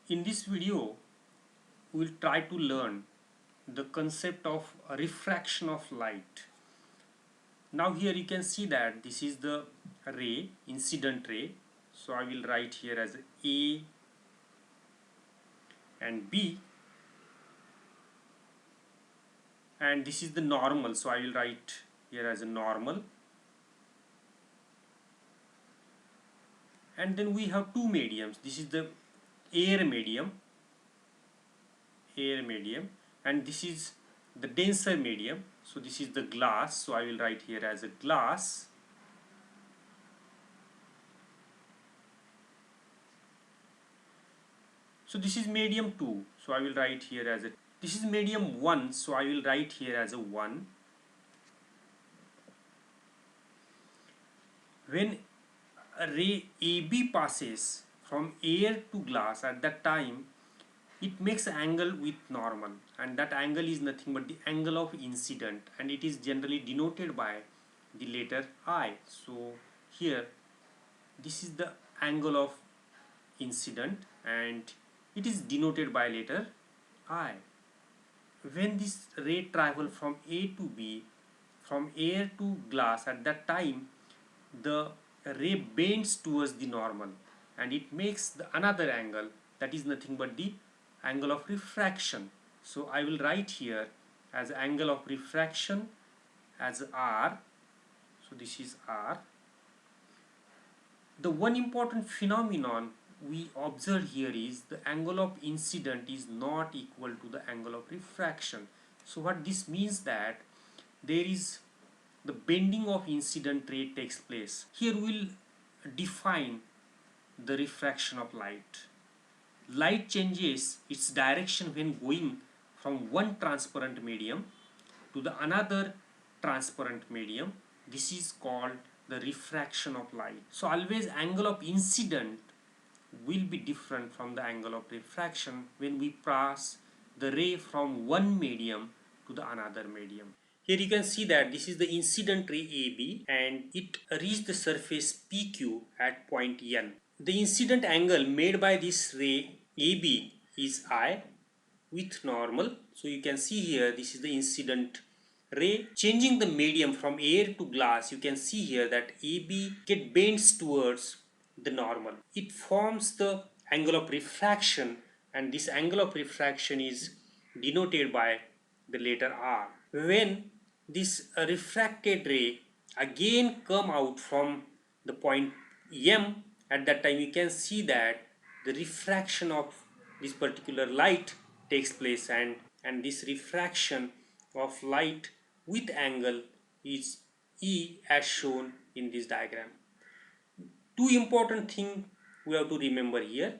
In this video, we will try to learn the concept of refraction of light. Now here you can see that this is the ray, incident ray. So I will write here as A and B, and this is the normal. So I will write here as a normal. And then we have two mediums. This is the air medium, and this is the denser medium. So this is the glass. So I will write here as a glass. So this is medium 2. So I will write here as a, this is medium 1. So I will write here as a 1. When a ray AB passes from air to glass, at that time it makes angle with normal, and that angle is nothing but the angle of incident, and it is generally denoted by the letter I. So here this is the angle of incident and it is denoted by letter I. When this ray travel from A to B, from air to glass, at that time the ray bends towards the normal and it makes the another angle, that is nothing but the angle of refraction. So I will write here as angle of refraction as R. So this is R. The one important phenomenon we observe here is the angle of incident is not equal to the angle of refraction. So what this means, that there is the bending of incident ray takes place. Here we will define the refraction of light. Light changes its direction when going from one transparent medium to the another transparent medium. This is called the refraction of light. So always angle of incident will be different from the angle of refraction when we pass the ray from one medium to the another medium. Here you can see that this is the incident ray AB and it reached the surface PQ at point N. The incident angle made by this ray AB is I with normal. So you can see here this is the incident ray changing the medium from air to glass. You can see here that AB get bends towards the normal. It forms the angle of refraction, and this angle of refraction is denoted by the letter R. When this refracted ray again come out from the point M, at that time you can see that the refraction of this particular light takes place, and this refraction of light with angle is E as shown in this diagram. Two important things we have to remember here.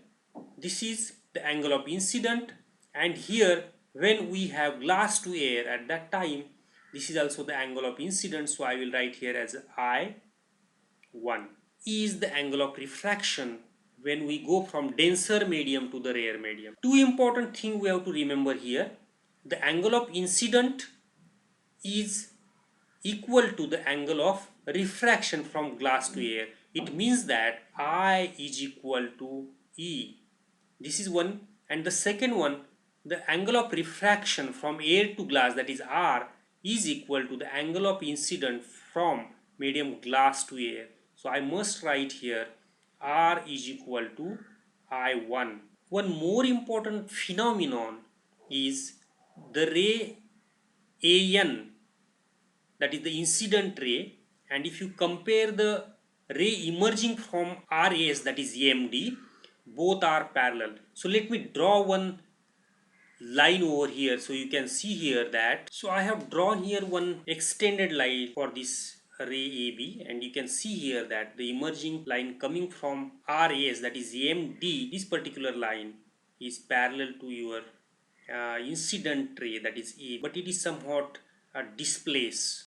This is the angle of incident, and here when we have glass to air, at that time this is also the angle of incident. So I will write here as I1. E is the angle of refraction when we go from denser medium to the rare medium. Two important things we have to remember here. The angle of incident is equal to the angle of refraction from glass to air. It means that I is equal to E. This is one. And the second one, the angle of refraction from air to glass, that is R, is equal to the angle of incident from medium glass to air. So I must write here R is equal to I1. One more important phenomenon is the ray AN, that is the incident ray, and if you compare the ray emerging from RAS, that is AMD, both are parallel. So let me draw one line over here so you can see here that, so I have drawn here one extended line for this ray AB, and you can see here that the emerging line coming from RAS, that is AMD, this particular line is parallel to your incident ray, that is A, but it is somewhat displaced.